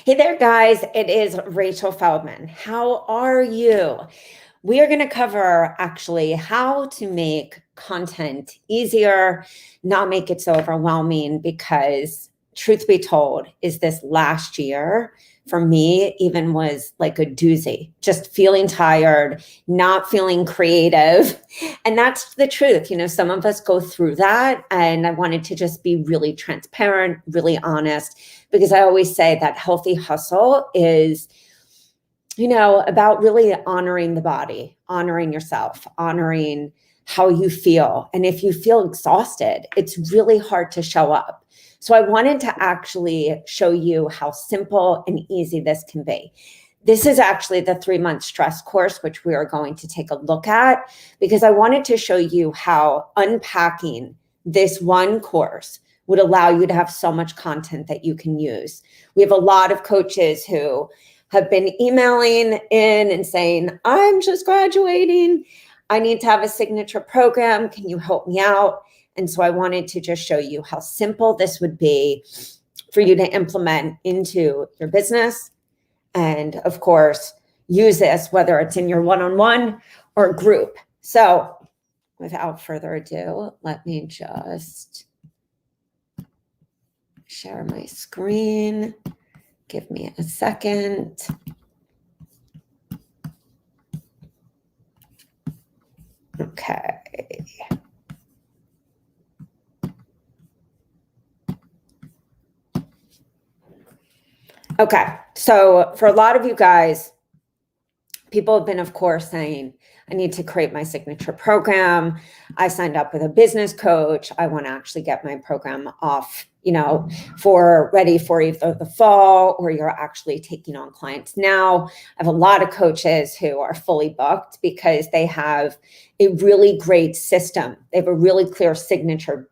Hey there, guys. It is Rachel Feldman. How are you? We are going to cover actually how to make content easier, not make it so overwhelming, because truth be told, is this last year for me even was like a doozy, just feeling tired, not feeling creative. And that's the truth. You know, some of us go through that. And I wanted to just be really transparent, really honest, because I always say that healthy hustle is, you know, about really honoring the body, honoring yourself, honoring how you feel. And if you feel exhausted, it's really hard to show up. So I wanted to actually show you how simple and easy this can be. This is actually the 3-month stress course, which we are going to take a look at, because I wanted to show you how unpacking this one course would allow you to have so much content that you can use. We have a lot of coaches who have been emailing in and saying, I'm just graduating. I need to have a signature program. Can you help me out? And so I wanted to just show you how simple this would be for you to implement into your business. And of course, use this, whether it's in your one-on-one or group. So without further ado, let me just share my screen. Give me a second. Okay. Okay, so for a lot of you guys, people have been, of course, saying, I need to create my signature program. I signed up with a business coach. I want to actually get my program off, you know, ready for either the fall, or you're actually taking on clients now. I have a lot of coaches who are fully booked because they have a really great system. They have a really clear signature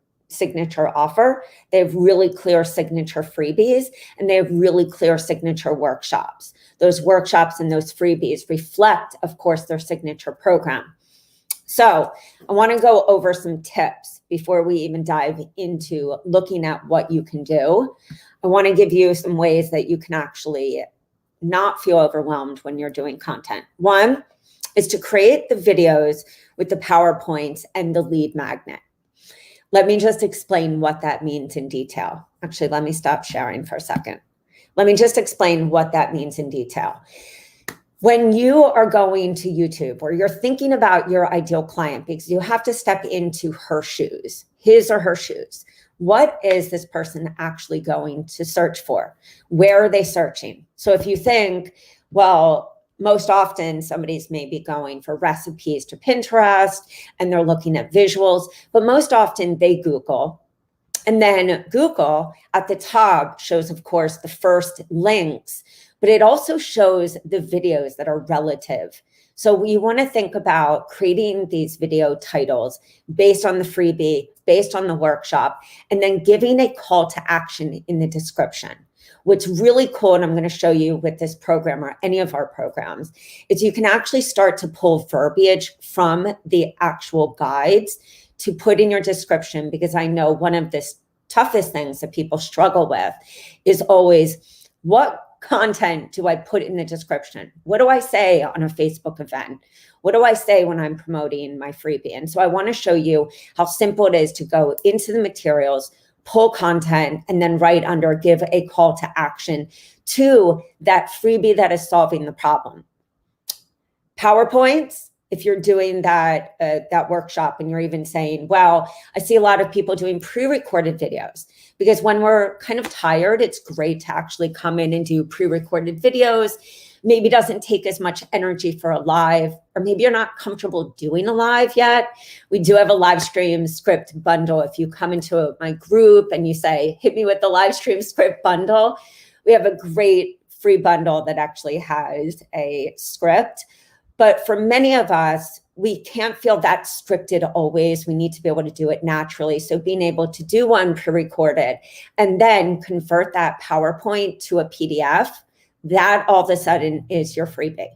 offer. They have really clear signature freebies, and they have really clear signature workshops. Those workshops and those freebies reflect, of course, their signature program. So I want to go over some tips before we even dive into looking at what you can do. I want to give you some ways that you can actually not feel overwhelmed when you're doing content. One is to create the videos with the PowerPoints and the lead magnet. Let me just explain what that means in detail. Actually, let me stop sharing for a second. Let me just explain what that means in detail. When you are going to YouTube, or you're thinking about your ideal client, because you have to step into her shoes, his or her shoes. What is this person actually going to search for? Where are they searching? So if you think, well, most often somebody's maybe going for recipes to Pinterest and they're looking at visuals, but most often they Google. And then Google at the top shows, of course, the first links, but it also shows the videos that are relative. So we want to think about creating these video titles based on the freebie, based on the workshop, and then giving a call to action in the description. What's really cool, and I'm going to show you with this program or any of our programs, is you can actually start to pull verbiage from the actual guides to put in your description, because I know one of the toughest things that people struggle with is always, what content do I put in the description? What do I say on a Facebook event? What do I say when I'm promoting my freebie? And so I want to show you how simple it is to go into the materials, pull content, and then right under, give a call to action to that freebie that is solving the problem. PowerPoints, if you're doing that workshop and you're even saying, well, I see a lot of people doing pre-recorded videos, because when we're kind of tired, it's great to actually come in and do pre-recorded videos. Maybe doesn't take as much energy for a live, or maybe you're not comfortable doing a live yet. We do have a live stream script bundle. If you come into my group and you say, hit me with the live stream script bundle, we have a great free bundle that actually has a script. But for many of us, we can't feel that scripted always. We need to be able to do it naturally. So being able to do one pre-recorded and then convert that PowerPoint to a PDF, that all of a sudden is your freebie.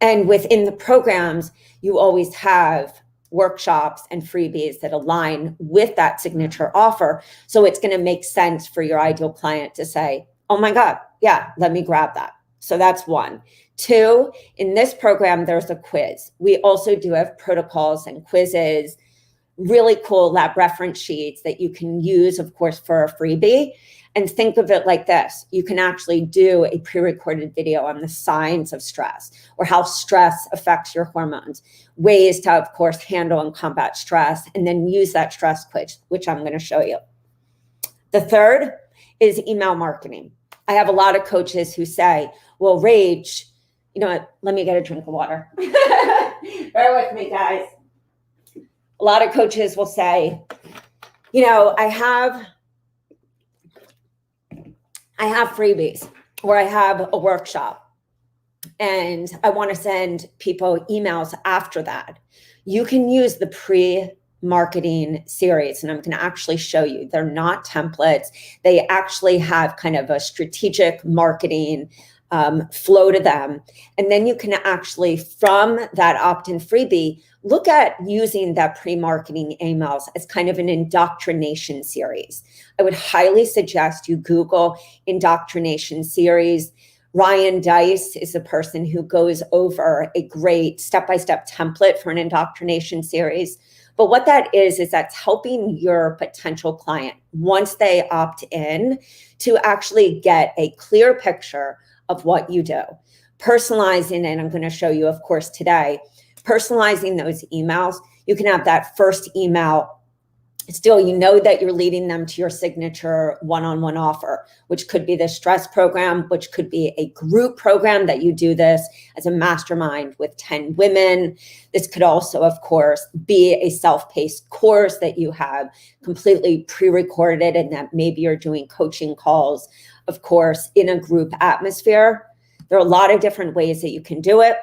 And within the programs, you always have workshops and freebies that align with that signature offer. So it's going to make sense for your ideal client to say, oh my God, yeah, let me grab that. So that's one. Two, in this program, there's a quiz. We also do have protocols and quizzes, really cool lab reference sheets that you can use, of course, for a freebie. And think of it like this. You can actually do a pre-recorded video on the signs of stress or how stress affects your hormones, ways to, of course, handle and combat stress, and then use that stress quiz, which I'm going to show you. The third is email marketing. I have a lot of coaches who say, well, Rach, you know what? Let me get a drink of water. Bear with me, guys. A lot of coaches will say, you know, I have freebies or I have a workshop and I want to send people emails after that. You can use the pre-marketing series, and I'm going to actually show you. They're not templates. They actually have kind of a strategic marketing flow to them. And then you can actually, from that opt-in freebie, look at using that pre-marketing emails as kind of an indoctrination series. I would highly suggest you Google indoctrination series. Ryan Dice is a person who goes over a great step-by-step template for an indoctrination series. But what that is that's helping your potential client, once they opt in, to actually get a clear picture of what you do. Personalizing, and I'm going to show you, of course, today, personalizing those emails. You can have that first email. Still, you know that you're leading them to your signature one-on-one offer, which could be the stress program, which could be a group program that you do this as a mastermind with 10 women. This could also, of course, be a self-paced course that you have completely pre-recorded and that maybe you're doing coaching calls, of course, in a group atmosphere. There are a lot of different ways that you can do it.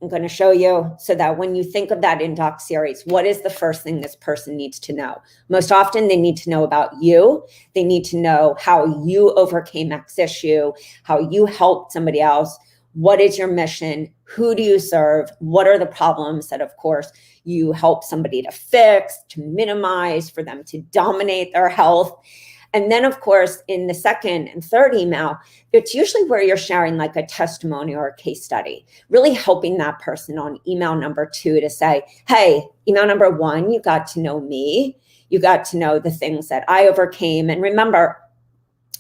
I'm going to show you so that when you think of that indoc series, what is the first thing this person needs to know? Most often they need to know about you. They need to know how you overcame X issue, how you helped somebody else. What is your mission? Who do you serve? What are the problems that, of course, you help somebody to fix, to minimize, for them to dominate their health? And then, of course, in the second and third email, it's usually where you're sharing like a testimony or a case study, really helping that person on email number 2 to say, hey, email number 1, you got to know me. You got to know the things that I overcame. And remember,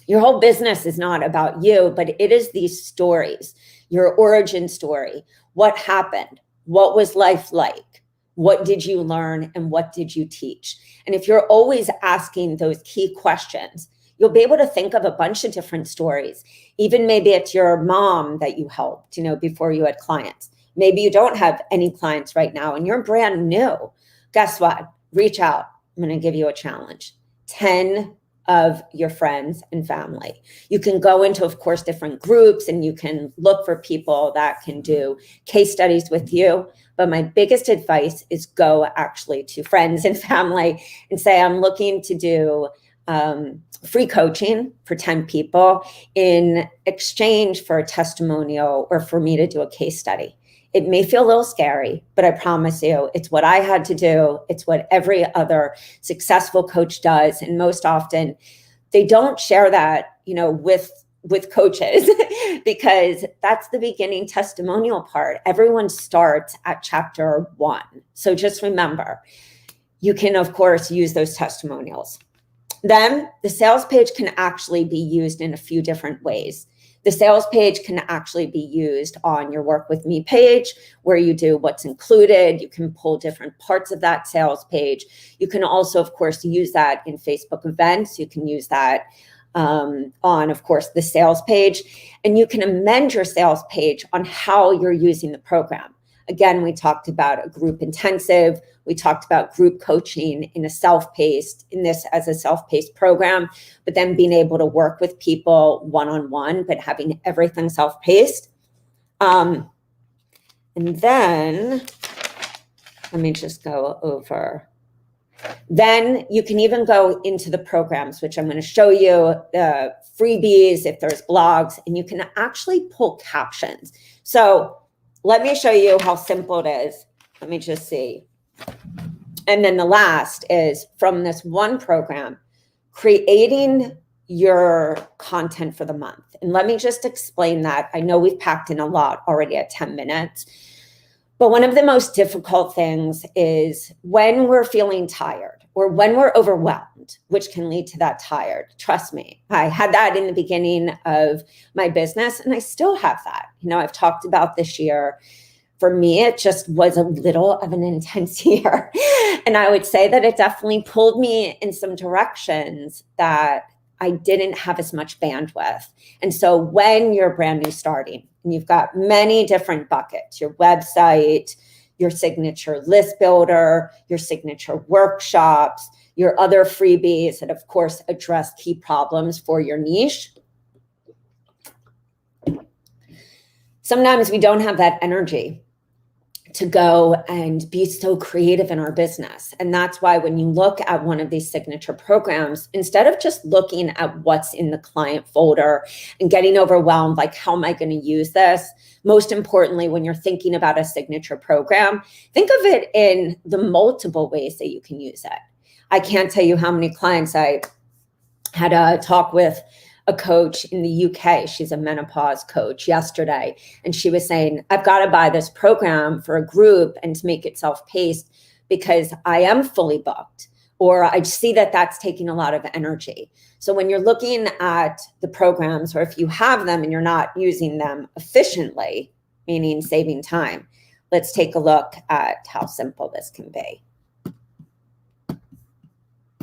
your whole business is not about you, but it is these stories, your origin story. What happened? What was life like? What did you learn and what did you teach? And if you're always asking those key questions, you'll be able to think of a bunch of different stories. Even maybe it's your mom that you helped, before you had clients. Maybe you don't have any clients right now and you're brand new. Guess what? Reach out. I'm going to give you a challenge. 10 of your friends and family. You can go into, of course, different groups and you can look for people that can do case studies with you. But my biggest advice is go actually to friends and family and say, I'm looking to do free coaching for 10 people in exchange for a testimonial or for me to do a case study. It may feel a little scary, but I promise you, it's what I had to do. It's what every other successful coach does. And most often they don't share that, with coaches because that's the beginning testimonial part. Everyone starts at chapter 1. So just remember, you can, of course, use those testimonials. Then the sales page can actually be used in a few different ways. The sales page can actually be used on your Work With Me page where you do what's included. You can pull different parts of that sales page. You can also, of course, use that in Facebook events. You can use that on, of course, the sales page. And you can amend your sales page on how you're using the program. Again, we talked about a group intensive. We talked about group coaching in this as a self-paced program, but then being able to work with people one-on-one, but having everything self-paced. And then, let me just go over. Then you can even go into the programs, which I'm going to show you, the freebies, if there's blogs, and you can actually pull captions. So let me show you how simple it is. Let me just see. And then the last is from this one program, creating your content for the month. And let me just explain that. I know we've packed in a lot already at 10 minutes, but one of the most difficult things is when we're feeling tired or when we're overwhelmed, which can lead to that tired. Trust me, I had that in the beginning of my business and I still have that. I've talked about this year. For me, it just was a little of an intense year. And I would say that it definitely pulled me in some directions that I didn't have as much bandwidth. And so when you're brand new starting and you've got many different buckets, your website, your signature list builder, your signature workshops, your other freebies that of course address key problems for your niche. Sometimes we don't have that energy to go and be so creative in our business. And that's why when you look at one of these signature programs, instead of just looking at what's in the client folder and getting overwhelmed, like, how am I going to use this? Most importantly, when you're thinking about a signature program, think of it in the multiple ways that you can use it. I can't tell you how many clients I had a talk with a coach in the UK. She's a menopause coach yesterday. And she was saying, I've got to buy this program for a group and to make it self-paced because I am fully booked, or I see that that's taking a lot of energy. So when you're looking at the programs, or if you have them and you're not using them efficiently, meaning saving time, let's take a look at how simple this can be.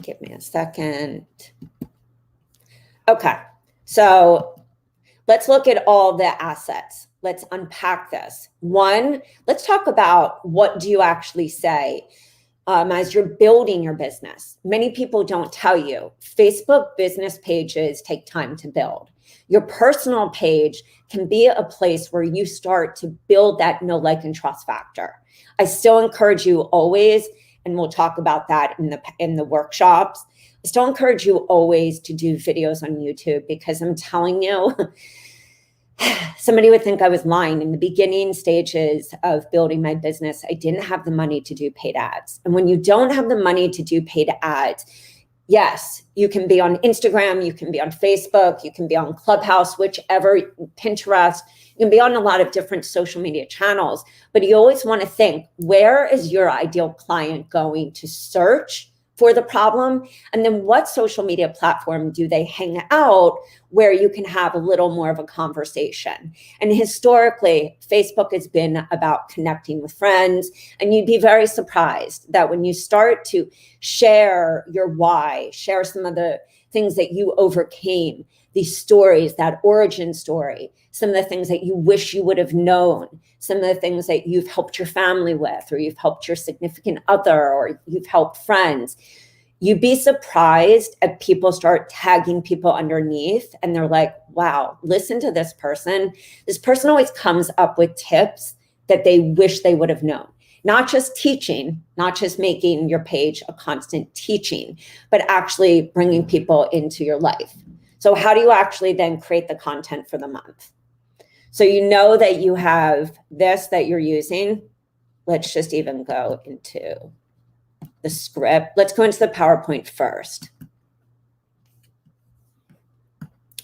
Give me a second. Okay, so let's look at all the assets. Let's unpack this. One, let's talk about what do you actually say as you're building your business. Many people don't tell you Facebook business pages take time to build. Your personal page can be a place where you start to build that know, like, and trust factor. I still encourage you always, and we'll talk about that in the workshops, I still encourage you always to do videos on YouTube, because I'm telling you, somebody would think I was lying. In the beginning stages of building my business, I didn't have the money to do paid ads. And when you don't have the money to do paid ads, yes, you can be on Instagram, you can be on Facebook, you can be on Clubhouse, whichever, Pinterest, you can be on a lot of different social media channels, but you always want to think, where is your ideal client going to search for the problem? And then what social media platform do they hang out where you can have a little more of a conversation? And historically, Facebook has been about connecting with friends. And you'd be very surprised that when you start to share your why, share some of the things that you overcame, these stories, that origin story, some of the things that you wish you would have known, some of the things that you've helped your family with, or you've helped your significant other, or you've helped friends, you'd be surprised if people start tagging people underneath and they're like, wow, listen to this person. This person always comes up with tips that they wish they would have known. Not just teaching, not just making your page a constant teaching, but actually bringing people into your life. So how do you actually then create the content for the month? So you know that you have this that you're using. Let's just even go into the script. Let's go into the PowerPoint first.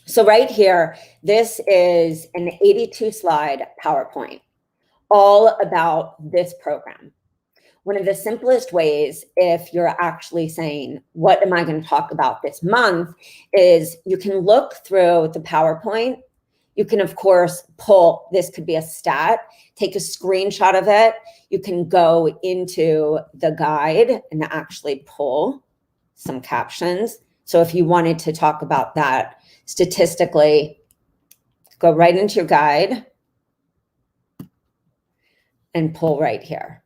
So right here, this is an 82 slide PowerPoint, all about this program. One of the simplest ways, if you're actually saying, what am I going to talk about this month, is you can look through the PowerPoint. You can, of course, pull, this could be a stat, take a screenshot of it. You can go into the guide and actually pull some captions. So if you wanted to talk about that statistically, go right into your guide and pull right here.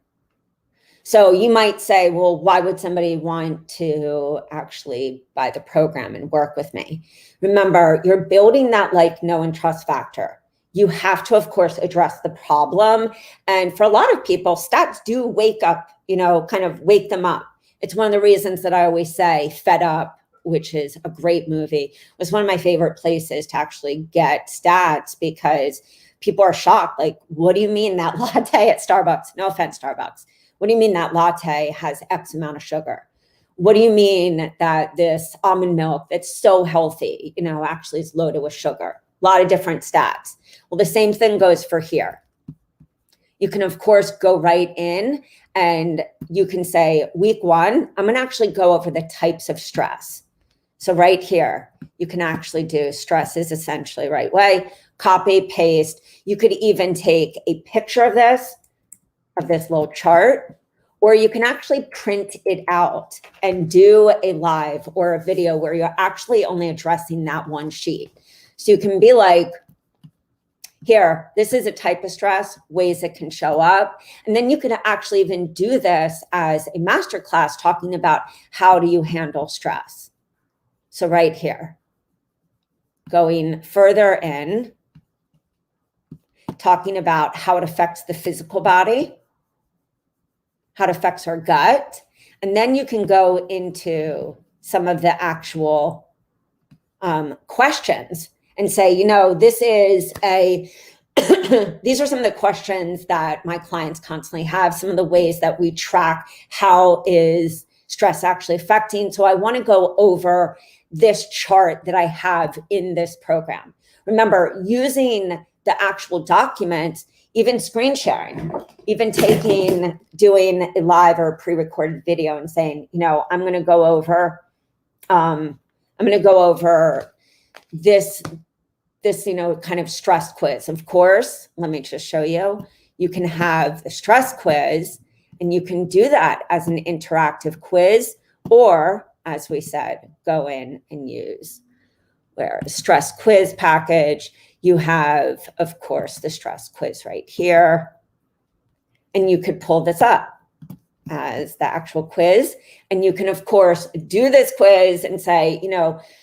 So you might say, well, why would somebody want to actually buy the program and work with me? Remember, you're building that like, know, and trust factor. You have to, of course, address the problem. And for a lot of people, stats do wake up, kind of wake them up. It's one of the reasons that I always say Fed Up, which is a great movie, was one of my favorite places to actually get stats, because people are shocked. Like, what do you mean that latte at Starbucks? No offense, Starbucks. What do you mean that latte has X amount of sugar? What do you mean that this almond milk that's so healthy, actually is loaded with sugar? A lot of different stats. Well, the same thing goes for here. You can, of course, go right in and you can say, week 1, I'm going to actually go over the types of stress. So right here, you can actually do stress is essentially right way, copy, paste. You could even take a picture of this little chart, or you can actually print it out and do a live or a video where you're actually only addressing that one sheet. So you can be like, here, this is a type of stress, ways it can show up. And then you could actually even do this as a masterclass talking about how do you handle stress. So right here, going further in, talking about how it affects the physical body, how it affects our gut. And then you can go into some of the actual questions and say, this is these are some of the questions that my clients constantly have, some of the ways that we track how is stress actually affecting. So I want to go over this chart that I have in this program. Remember, using the actual documents, even screen sharing, even doing a live or pre-recorded video and saying, I'm going to go over this kind of stress quiz. Of course, let me just show you. You can have the stress quiz and you can do that as an interactive quiz, or as we said, go in and use where the stress quiz package. You have, of course, the stress quiz right here. And you could pull this up as the actual quiz. And you can, of course, do this quiz and say,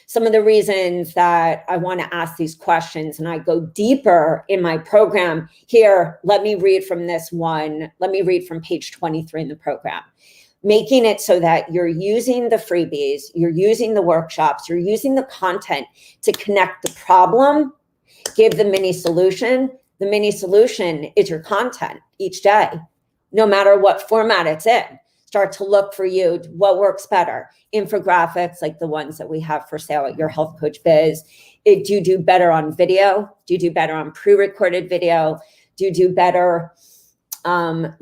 some of the reasons that I want to ask these questions, and I go deeper in my program. Here, let me read from this one. Let me read from page 23 in the program. Making it so that you're using the freebies, you're using the workshops, you're using the content to connect the problem, give the mini solution. The mini solution is your content each day, no matter what format it's in. Start to look for you what works better. Infographics like the ones that we have for sale at Your Health Coach Biz. Do you do better on video? Do you do better on pre-recorded video? Do you do better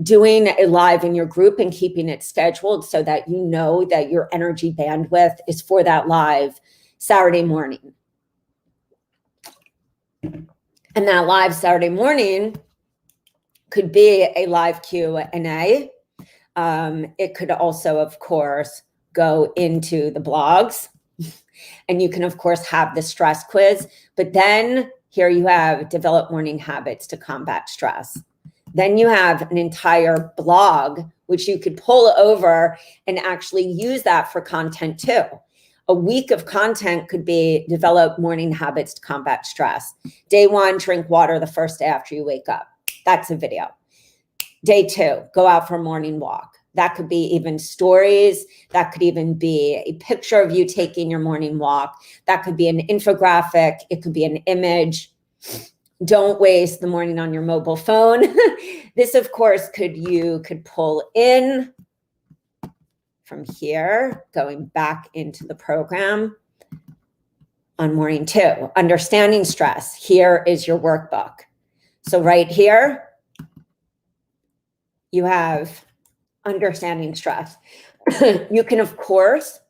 doing a live in your group and keeping it scheduled so that you know that your energy bandwidth is for that live Saturday morning? And that live Saturday morning could be a live Q&A. It could also, of course, go into the blogs. And you can, of course, have the stress quiz. But then here you have develop morning habits to combat stress. Then you have an entire blog, which you could pull over and actually use that for content too. A week of content could be develop morning habits to combat stress. Day 1, drink water the first day after you wake up. That's a video. Day 2, go out for a morning walk. That could be even stories. That could even be a picture of you taking your morning walk. That could be an infographic. It could be an image. Don't waste the morning on your mobile phone. This, of course, you could pull in from here, going back into the program on morning 2. Understanding stress. Here is your workbook. So right here, you have understanding stress. You can, of course,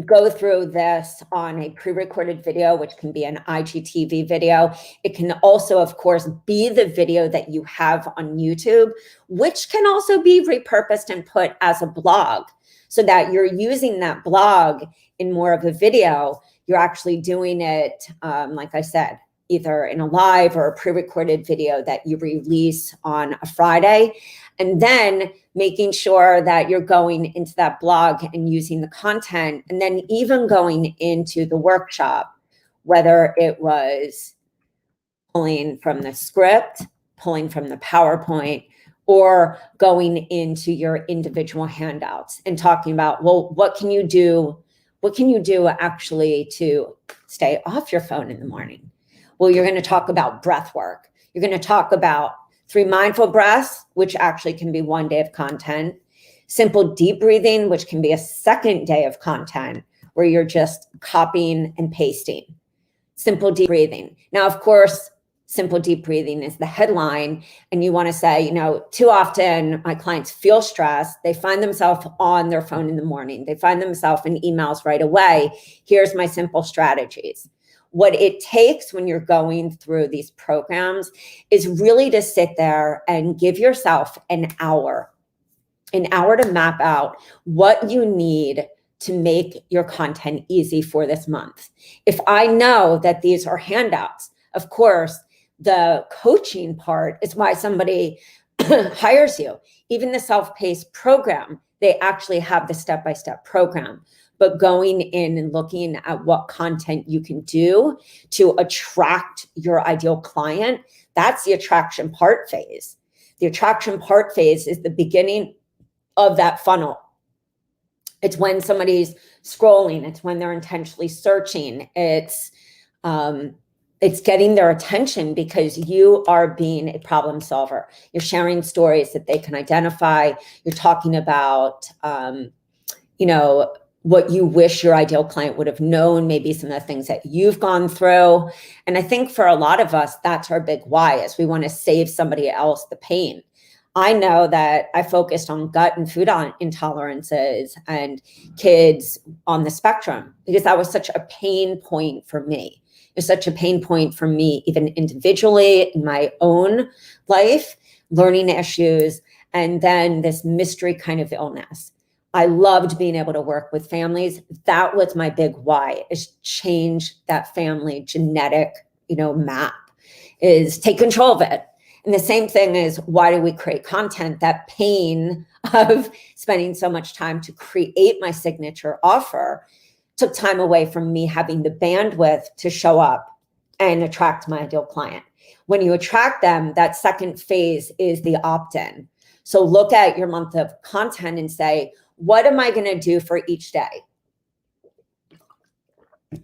go through this on a pre-recorded video, which can be an IGTV video. It can also, of course, be the video that you have on YouTube, which can also be repurposed and put as a blog so that you're using that blog in more of a video. You're actually doing it, like I said, either in a live or a pre-recorded video that you release on a Friday, and then making sure that you're going into that blog and using the content, and then even going into the workshop, whether it was pulling from the script, pulling from the PowerPoint, or going into your individual handouts and talking about, well, what can you do? What can you do actually to stay off your phone in the morning? Well, you're going to talk about breath work. You're going to talk about 3 mindful breaths, which actually can be 1 day of content. Simple deep breathing, which can be a second day of content where you're just copying and pasting. Simple deep breathing. Now, of course, simple deep breathing is the headline. And you want to say, too often my clients feel stressed. They find themselves on their phone in the morning. They find themselves in emails right away. Here's my simple strategies. What it takes when you're going through these programs is really to sit there and give yourself an hour to map out what you need to make your content easy for this month. If I know that these are handouts, of course, the coaching part is why somebody hires you. Even the self-paced program, they actually have the step-by-step program. But going in and looking at what content you can do to attract your ideal client, that's the attraction part phase. The attraction part phase is the beginning of that funnel. It's when somebody's scrolling. It's when they're intentionally searching. It's getting their attention because you are being a problem solver. You're sharing stories that they can identify. You're talking about, what you wish your ideal client would have known, maybe some of the things that you've gone through. And I think for a lot of us, that's our big why, is we want to save somebody else the pain. I know that I focused on gut and food intolerances and kids on the spectrum because that was such a pain point for me. It's such a pain point for me, even individually in my own life, learning issues, and then this mystery kind of illness. I loved being able to work with families. That was my big why, is change that family genetic, map, is take control of it. And the same thing is, why do we create content? That pain of spending so much time to create my signature offer took time away from me having the bandwidth to show up and attract my ideal client. When you attract them, that second phase is the opt-in. So look at your month of content and say, what am I going to do for each day?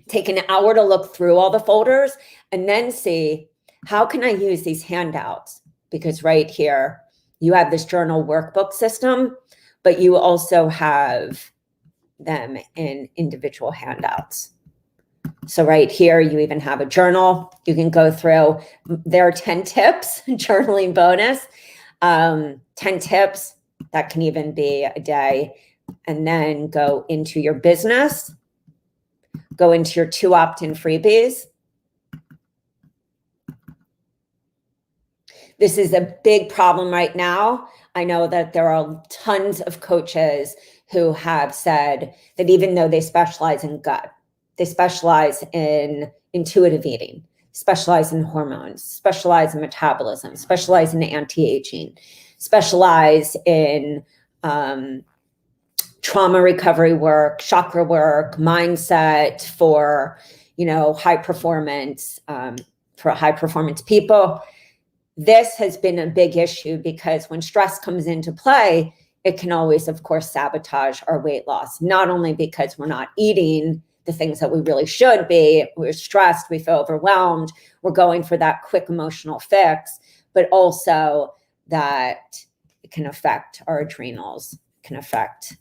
Take an hour to look through all the folders and then see, how can I use these handouts? Because right here, you have this journal workbook system, but you also have them in individual handouts. So right here, you even have a journal. You can go through, there are 10 tips, journaling bonus, 10 tips, that can even be a day. And then go into your business, go into your 2 opt-in freebies. This is a big problem right now. I know that there are tons of coaches who have said that even though they specialize in gut, they specialize in intuitive eating, specialize in hormones, specialize in metabolism, specialize in anti-aging, specialize in trauma recovery work, chakra work, mindset for, high performance, for high performance people. This has been a big issue because when stress comes into play, it can always, of course, sabotage our weight loss, not only because we're not eating the things that we really should be, we're stressed, we feel overwhelmed, we're going for that quick emotional fix, but also that it can affect our adrenals, can affect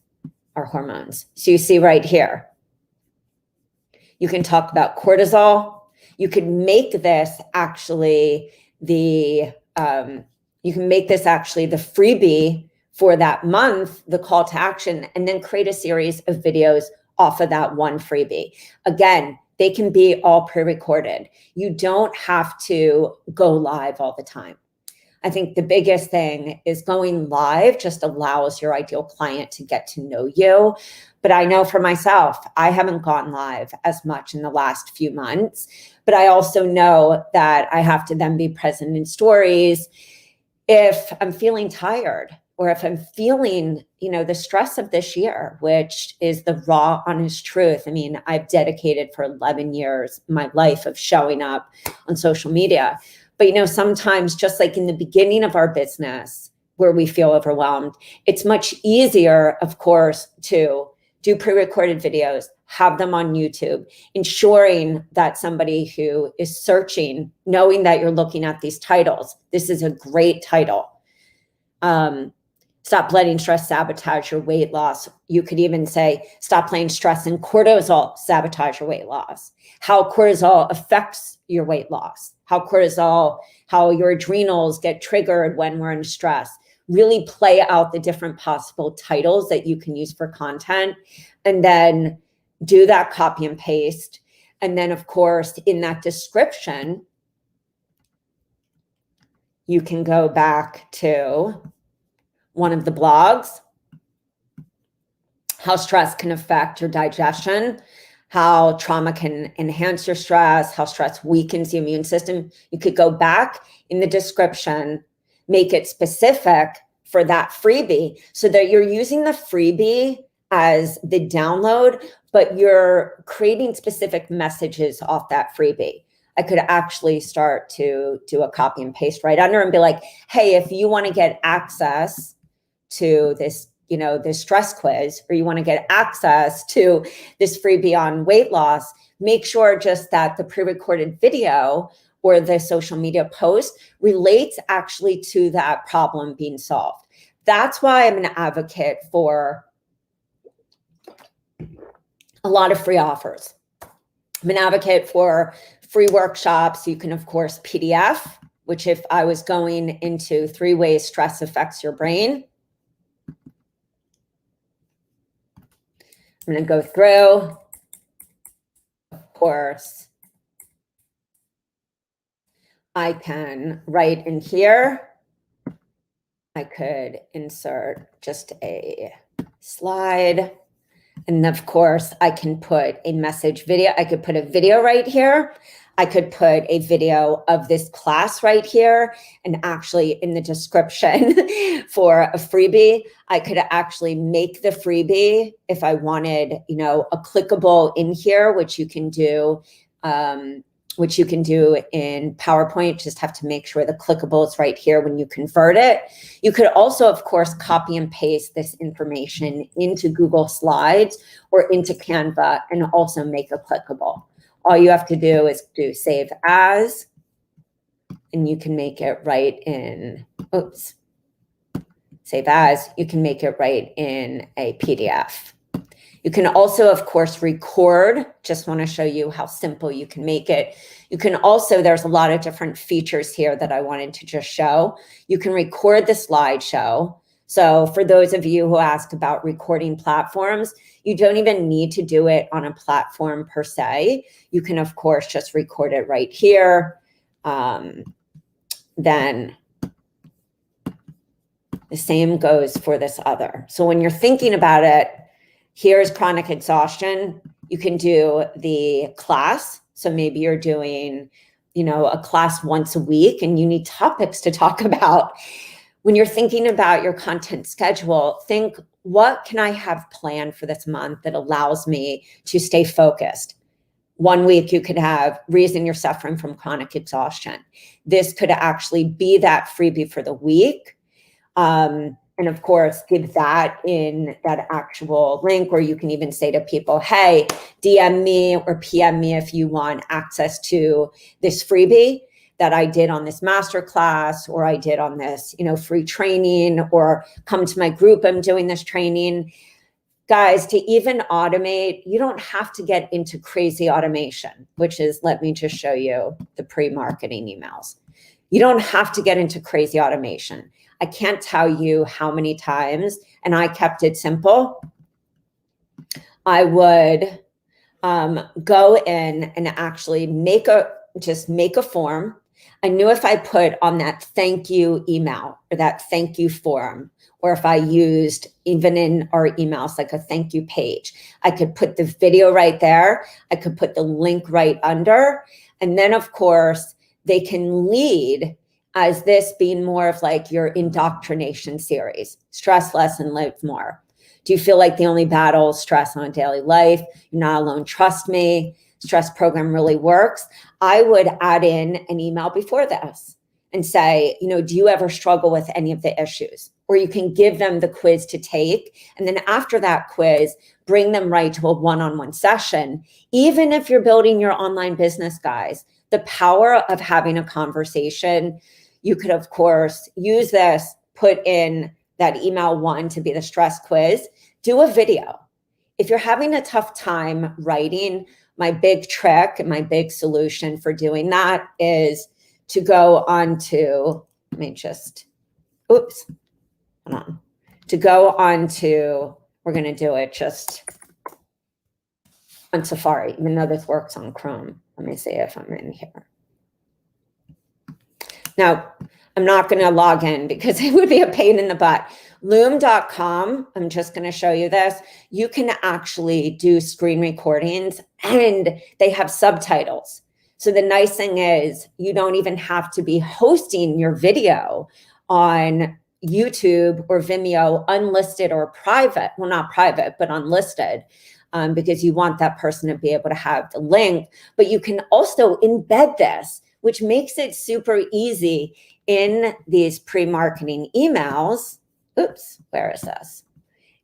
our hormones. So you see right here, you can talk about cortisol. You can make this actually the freebie for that month, the call to action, and then create a series of videos off of that one freebie. Again, they can be all pre-recorded. You don't have to go live all the time. I think the biggest thing is going live just allows your ideal client to get to know you. But I know for myself, I haven't gone live as much in the last few months, but I also know that I have to then be present in stories if I'm feeling tired or if I'm feeling, the stress of this year, which is the raw, honest truth. I mean, I've dedicated for 11 years my life of showing up on social media. But, sometimes just like in the beginning of our business where we feel overwhelmed, it's much easier, of course, to do pre-recorded videos, have them on YouTube, ensuring that somebody who is searching, knowing that you're looking at these titles, this is a great title. Stop letting stress sabotage your weight loss. You could even say, stop letting stress and cortisol sabotage your weight loss. How cortisol affects your weight loss. How your adrenals get triggered when we're in stress. Really play out the different possible titles that you can use for content, and then do that copy and paste. And then, of course, in that description, you can go back to one of the blogs, how stress can affect your digestion, how trauma can enhance your stress, how stress weakens the immune system. You could go back in the description, make it specific for that freebie so that you're using the freebie as the download, but you're creating specific messages off that freebie. I could actually start to do a copy and paste right under and be like, hey, if you want to get access to this, this stress quiz, or you want to get access to this freebie on weight loss, make sure just that the pre-recorded video or the social media post relates actually to that problem being solved. That's why I'm an advocate for a lot of free offers. I'm an advocate for free workshops. You can, of course, PDF, which if I was going into 3 ways stress affects your brain, I'm going to go through, of course, I can write in here, I could insert just a slide. And of course, I can put a message video. I could put a video right here. I could put a video of this class right here. And actually in the description for a freebie, I could actually make the freebie if I wanted, a clickable in here, which you can do in PowerPoint. Just have to make sure the clickable is right here when you convert it. You could also, of course, copy and paste this information into Google Slides or into Canva and also make it clickable. All you have to do is do save as, and you can make it right in, save as, you can make it right in a PDF. You can also, of course, record. Just want to show you how simple you can make it. You can also, there's a lot of different features here that I wanted to just show. You can record the slideshow. So for those of you who asked about recording platforms, you don't even need to do it on a platform per se. You can, of course, just record it right here. Then the same goes for this other. So when you're thinking about it, here's chronic exhaustion. You can do the class. So maybe you're doing, a class once a week and you need topics to talk about. When you're thinking about your content schedule, think, what can I have planned for this month that allows me to stay focused? 1 week, you could have reason you're suffering from chronic exhaustion. This could actually be that freebie for the week. And of course, give that in that actual link, or you can even say to people, hey, DM me or PM me if you want access to this freebie that I did on this masterclass, or I did on this, free training, or come to my group, I'm doing this training. Guys, to even automate, you don't have to get into crazy automation, which is, let me just show you the pre-marketing emails. You don't have to get into crazy automation. I can't tell you how many times, and I kept it simple. I would go in and actually make a form. I knew if I put on that thank you email or that thank you form, or if I used even in our emails like a thank you page, I could put the video right there. I could put the link right under. And then, of course, they can lead as this being more of like your indoctrination series, stress less and live more. Do you feel like the only battle is stress on daily life? You're not alone, trust me. Stress program really works. I would add in an email before this and say, do you ever struggle with any of the issues? Or you can give them the quiz to take. And then after that quiz, bring them right to a one-on-one session. Even if you're building your online business, guys, the power of having a conversation. You could, of course, use this, put in that email 1 to be the stress quiz, do a video. If you're having a tough time writing, my big trick and my big solution for doing that is to go on to, let me just, oops, hold on. To go on to, we're going to do it just on Safari, even though this works on Chrome. Let me see if I'm in here. Now, I'm not going to log in because it would be a pain in the butt. Loom.com, I'm just going to show you this. You can actually do screen recordings and they have subtitles. So the nice thing is you don't even have to be hosting your video on YouTube or Vimeo unlisted or private. Well, not private, but unlisted. Because you want that person to be able to have the link, but you can also embed this, which makes it super easy in these pre-marketing emails. Oops, where is this?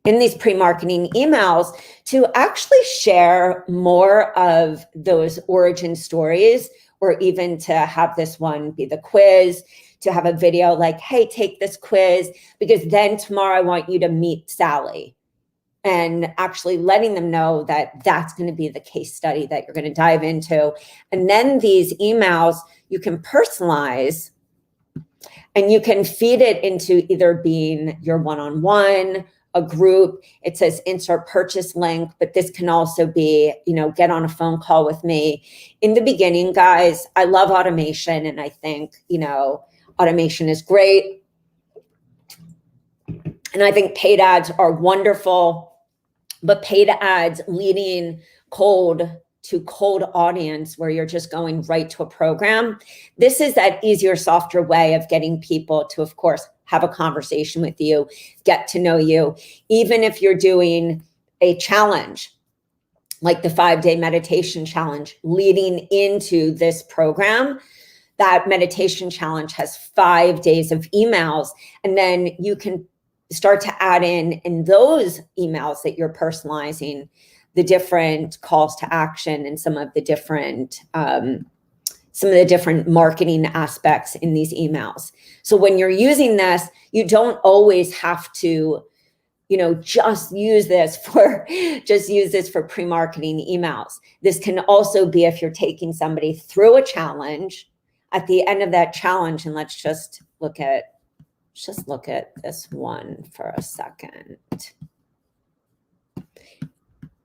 In these pre-marketing emails to actually share more of those origin stories, or even to have this one be the quiz, to have a video like, hey, take this quiz, because then tomorrow I want you to meet Sally. And actually letting them know that that's going to be the case study that you're going to dive into. And then these emails, you can personalize and you can feed it into either being your one-on-one, a group. It says insert purchase link, but this can also be, get on a phone call with me. In the beginning, guys, I love automation. And I think, automation is great. And I think paid ads are wonderful. But paid ads leading cold to cold audience where you're just going right to a program. This is that easier, softer way of getting people to, of course, have a conversation with you, get to know you. Even if you're doing a challenge, like the 5-day meditation challenge leading into this program, that meditation challenge has 5 days of emails, and then you can start to add in those emails that you're personalizing the different calls to action and some of the different marketing aspects in these emails. So when you're using this, you don't always have to, just use this for pre-marketing emails. This can also be if you're taking somebody through a challenge. At the end of that challenge, and let's just look at this one for a second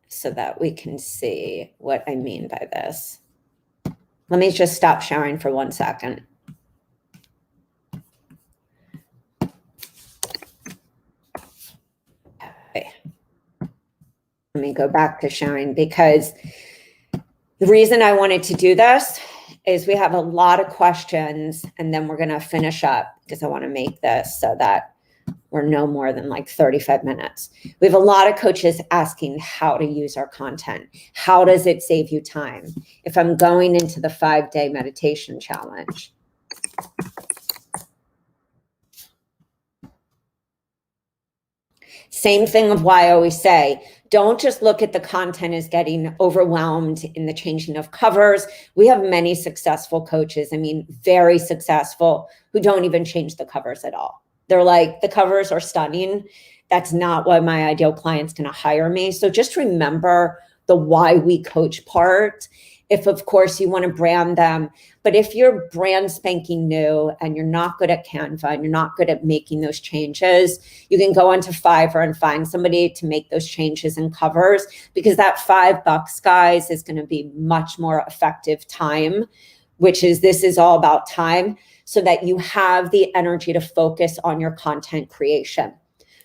so that we can see what I mean by this. Let me just stop sharing for 1 second. Okay. Let me go back to sharing, because the reason I wanted to do this is we have a lot of questions, and then we're going to finish up because I want to make this so that we're no more than like 35 minutes. We have a lot of coaches asking how to use our content. How does it save you time? If I'm going into the 5-day meditation challenge, same thing of why I always say, don't just look at the content as getting overwhelmed in the changing of covers. We have many successful coaches, very successful, who don't even change the covers at all. They're like, the covers are stunning. That's not why my ideal client's going to hire me. So just remember the why we coach part. If, of course, you want to brand them. But if you're brand spanking new and you're not good at Canva and you're not good at making those changes, you can go onto Fiverr and find somebody to make those changes and covers, because that $5, guys, is going to be much more effective time, this is all about time, so that you have the energy to focus on your content creation.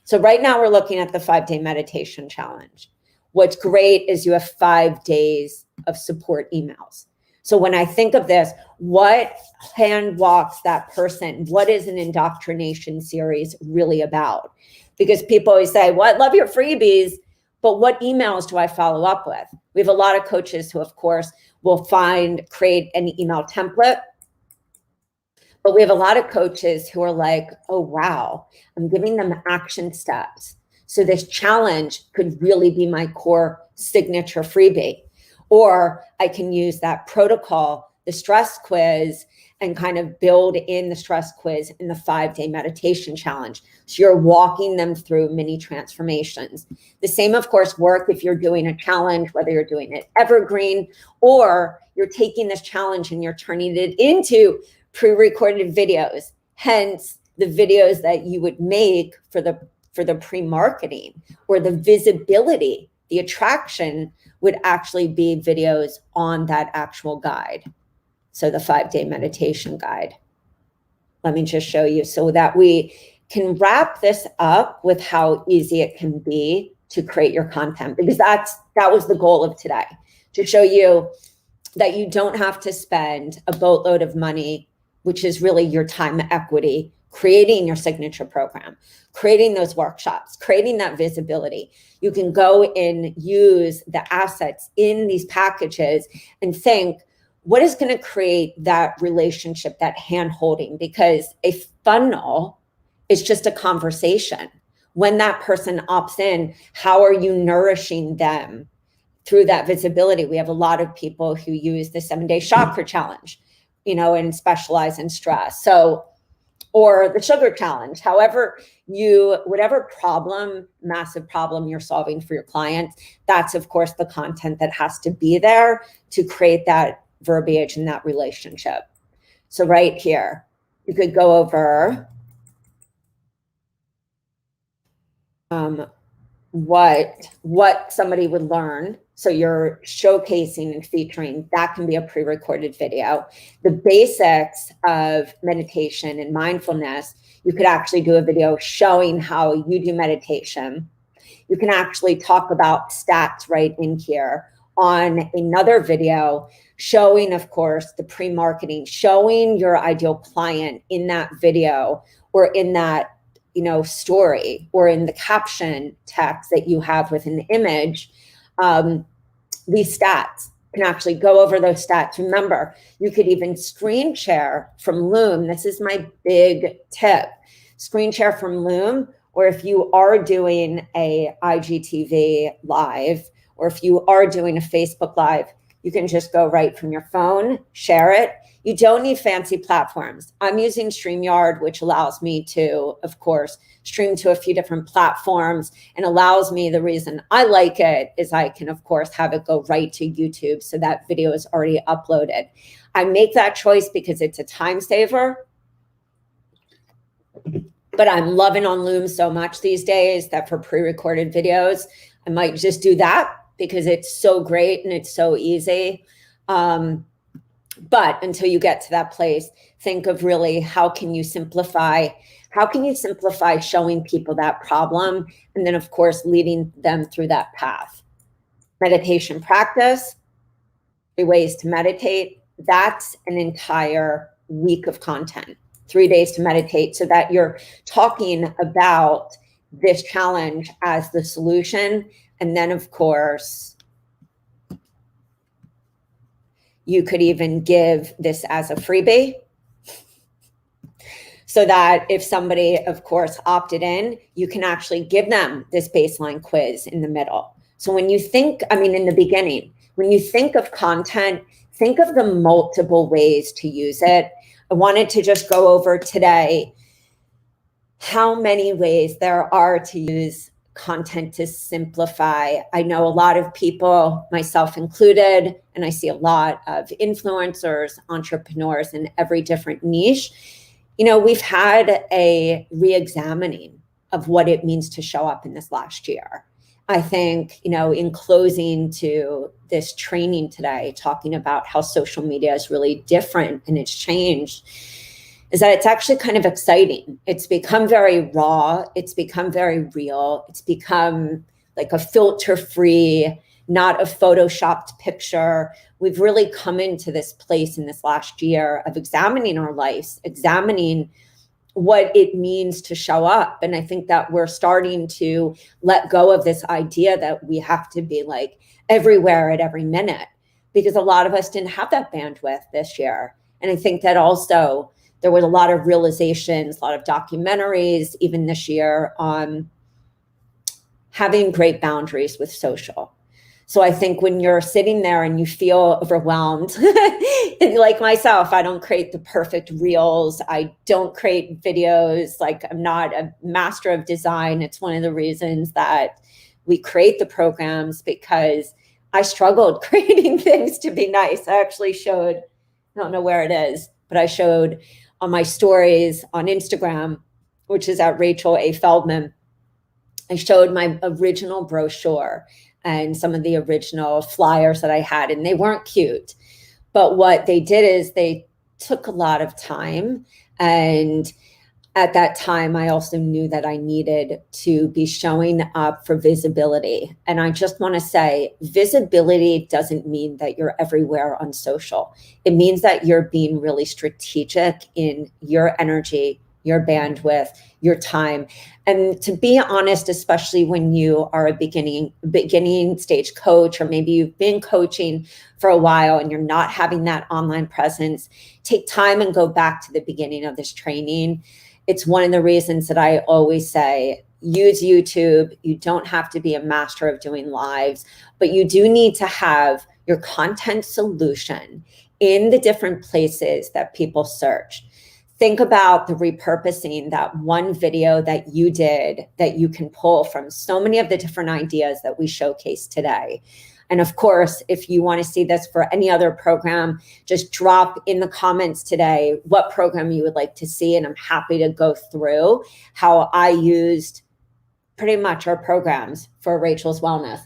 So right now we're looking at the 5-day meditation challenge. What's great is you have 5 days of support emails. So when I think of this, what hand walks that person? What is an indoctrination series really about? Because people always say, well, I love your freebies, but what emails do I follow up with? We have a lot of coaches who, of course, will create an email template. But we have a lot of coaches who are like, oh, wow, I'm giving them action steps. So this challenge could really be my core signature freebie. Or I can use that protocol the stress quiz and kind of build in the stress quiz in the 5-day meditation challenge. So you're walking them through mini transformations. The same, of course, work if you're doing a challenge, whether you're doing it evergreen or you're taking this challenge and you're turning it into pre-recorded videos. Hence the videos that you would make for the pre-marketing, or the visibility, the attraction would actually be videos on that actual guide. So the 5-day meditation guide. Let me just show you so that we can wrap this up with how easy it can be to create your content, because that was the goal of today, to show you that you don't have to spend a boatload of money, which is really your time equity, creating your signature program, creating those workshops, creating that visibility. You can go and use the assets in these packages and think, what is going to create that relationship, that hand holding? Because a funnel is just a conversation. When that person opts in, how are you nourishing them through that visibility? We have a lot of people who use the 7-day chakra challenge, and specialize in stress. So, or the sugar challenge, whatever problem, massive problem you're solving for your clients, that's of course the content that has to be there to create that verbiage and that relationship. So right here, you could go over what somebody would learn. So you're showcasing and featuring, that can be a pre-recorded video. The basics of meditation and mindfulness, you could actually do a video showing how you do meditation. You can actually talk about stats right in here on another video, showing, of course, the pre-marketing, showing your ideal client in that video or in that story or in the caption text that you have with an image. These stats, can actually go over those stats. Remember, you could even screen share from Loom. This is my big tip. Screen share from Loom, or if you are doing a IGTV live, or if you are doing a Facebook live, you can just go right from your phone, share it. You don't need fancy platforms. I'm using StreamYard, which allows me to, of course, stream to a few different platforms, and allows me, the reason I like it is I can, of course, have it go right to YouTube, so that video is already uploaded. I make that choice because it's a time saver, but I'm loving on Loom so much these days that for pre-recorded videos, I might just do that because it's so great and it's so easy. But until you get to that place, think of really how can you simplify showing people that problem, and then of course leading them through that path. Meditation practice, 3 ways to meditate. That's an entire week of content, 3 days to meditate, so that you're talking about this challenge as the solution. And then of course, you could even give this as a freebie, so that if somebody, of course, opted in, you can actually give them this baseline quiz in the middle. So when you think, in the beginning, when you think of content, think of the multiple ways to use it. I wanted to just go over today how many ways there are to use content to simplify. I know a lot of people, myself included, and I see a lot of influencers, entrepreneurs in every different niche. We've had a re-examining of what it means to show up in this last year. I think, in closing to this training today, talking about how social media is really different and it's changed, is that it's actually kind of exciting. It's become very raw. It's become very real. It's become like a filter-free, not a photoshopped picture. We've really come into this place in this last year of examining our lives, examining what it means to show up. And I think that we're starting to let go of this idea that we have to be like everywhere at every minute, because a lot of us didn't have that bandwidth this year. And I think that also there was a lot of realizations, a lot of documentaries, even this year, on having great boundaries with social. So I think when you're sitting there and you feel overwhelmed, like myself, I don't create the perfect reels. I don't create videos. Like, I'm not a master of design. It's one of the reasons that we create the programs, because I struggled creating things to be nice. I actually showed, I don't know where it is, but I showed on my stories on Instagram, which is at Rachel A. Feldman, I showed my original brochure and some of the original flyers that I had, and they weren't cute. But what they did is they took a lot of time. And at that time, I also knew that I needed to be showing up for visibility. And I just want to say, visibility doesn't mean that you're everywhere on social. It means that you're being really strategic in your energy, your bandwidth, your time. And to be honest, especially when you are a beginning stage coach, or maybe you've been coaching for a while and you're not having that online presence, take time and go back to the beginning of this training. It's one of the reasons that I always say, use YouTube. You don't have to be a master of doing lives, but you do need to have your content solution in the different places that people search. Think about the repurposing, that one video that you did that you can pull from so many of the different ideas that we showcase today. And of course, if you want to see this for any other program, just drop in the comments today what program you would like to see. And I'm happy to go through how I used pretty much our programs for Rachel's Wellness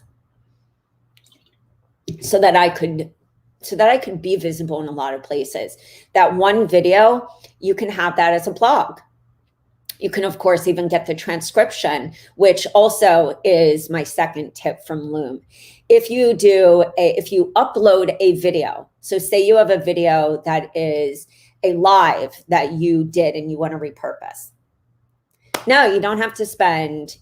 so that I could be visible in a lot of places. That one video, you can have that as a blog. You can, of course, even get the transcription, which also is my second tip from Loom. If you upload a video, so say you have a video that is a live that you did and you want to repurpose. No, you don't have to spend,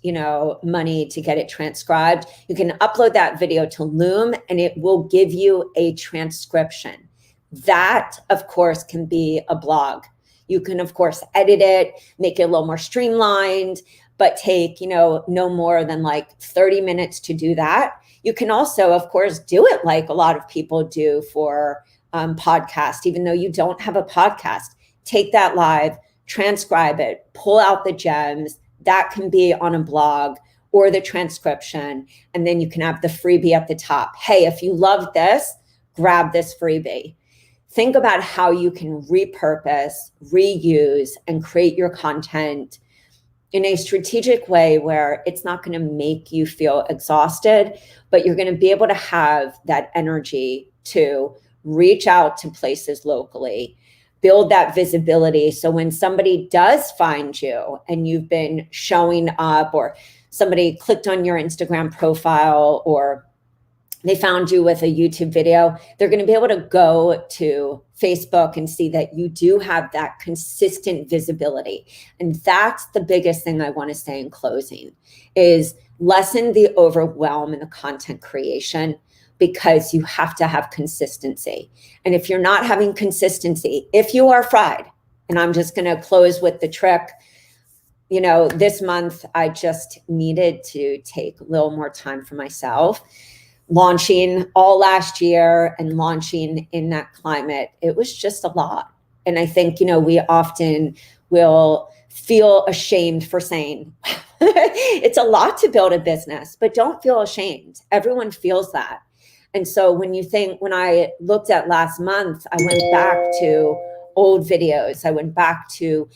money to get it transcribed. You can upload that video to Loom and it will give you a transcription. That, of course, can be a blog. You can, of course, edit it, make it a little more streamlined, but take, no more than like 30 minutes to do that. You can also, of course, do it like a lot of people do for podcast, even though you don't have a podcast. Take that live, transcribe it, pull out the gems. That can be on a blog or the transcription. And then you can have the freebie at the top. Hey, if you love this, grab this freebie. Think about how you can repurpose, reuse, and create your content in a strategic way where it's not going to make you feel exhausted, but you're going to be able to have that energy to reach out to places locally, build that visibility. So when somebody does find you and you've been showing up, or somebody clicked on your Instagram profile, or they found you with a YouTube video, they're going to be able to go to Facebook and see that you do have that consistent visibility. And that's the biggest thing I want to say in closing is lessen the overwhelm in the content creation, because you have to have consistency. And if you're not having consistency, if you are fried, and I'm just going to close with the trick, this month I just needed to take a little more time for myself. Launching all last year and launching in that climate, it was just a lot. And I think, we often will feel ashamed for saying, it's a lot to build a business, but don't feel ashamed. Everyone feels that. And so when I looked at last month, I went back to old videos. I went back to,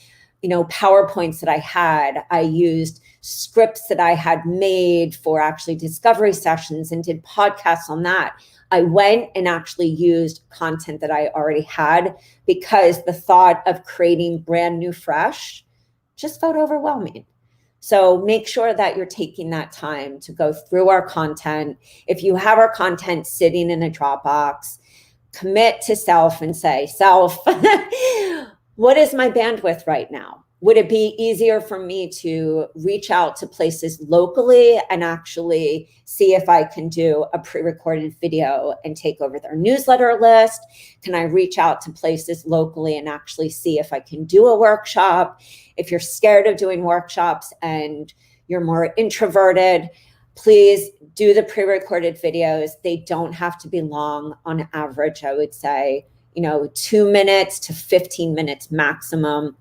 PowerPoints that I had. I used scripts that I had made for actually discovery sessions and did podcasts on that. I went and actually used content that I already had, because the thought of creating brand new, fresh just felt overwhelming. So make sure that you're taking that time to go through our content. If you have our content sitting in a Dropbox, commit to self and say, self, what is my bandwidth right now? Would it be easier for me to reach out to places locally and actually see if I can do a pre-recorded video and take over their newsletter list? Can I reach out to places locally and actually see if I can do a workshop? If you're scared of doing workshops and you're more introverted, Please do the pre-recorded videos. They don't have to be long. On average, I would say, 2 minutes to 15 minutes maximum.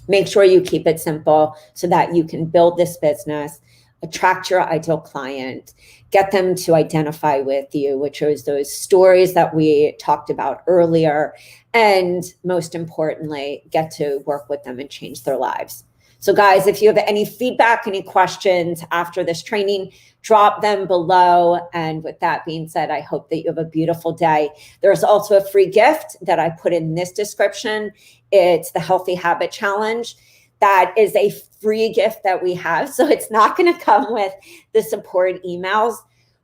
Make sure you keep it simple so that you can build this business, attract your ideal client, get them to identify with you, which is those stories that we talked about earlier, and most importantly, get to work with them and change their lives. So guys, if you have any feedback, any questions after this training, drop them below. And with that being said, I hope that you have a beautiful day. There's also a free gift that I put in this description. It's the Healthy Habit Challenge. That is a free gift that we have. So it's not going to come with the support emails.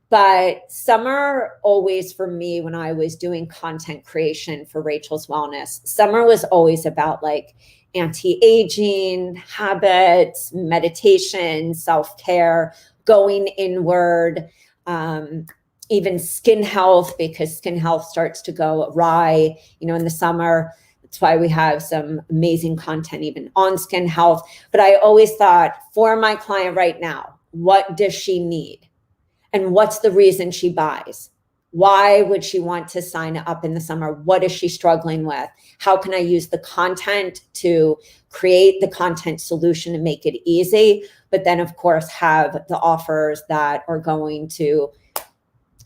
But summer always, for me, when I was doing content creation for Rachel's Wellness, summer was always about like anti-aging, habits, meditation, self-care, going inward, even skin health, because skin health starts to go awry, in the summer. That's why we have some amazing content even on skin health. But I always thought, for my client right now, what does she need? And what's the reason she buys? Why would she want to sign up in the summer? What is she struggling with? How can I use the content to create the content solution and make it easy? But then, of course, have the offers that are going to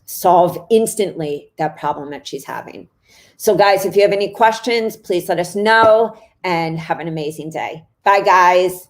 solve instantly that problem that she's having. So guys, if you have any questions, please let us know, and have an amazing day. Bye, guys.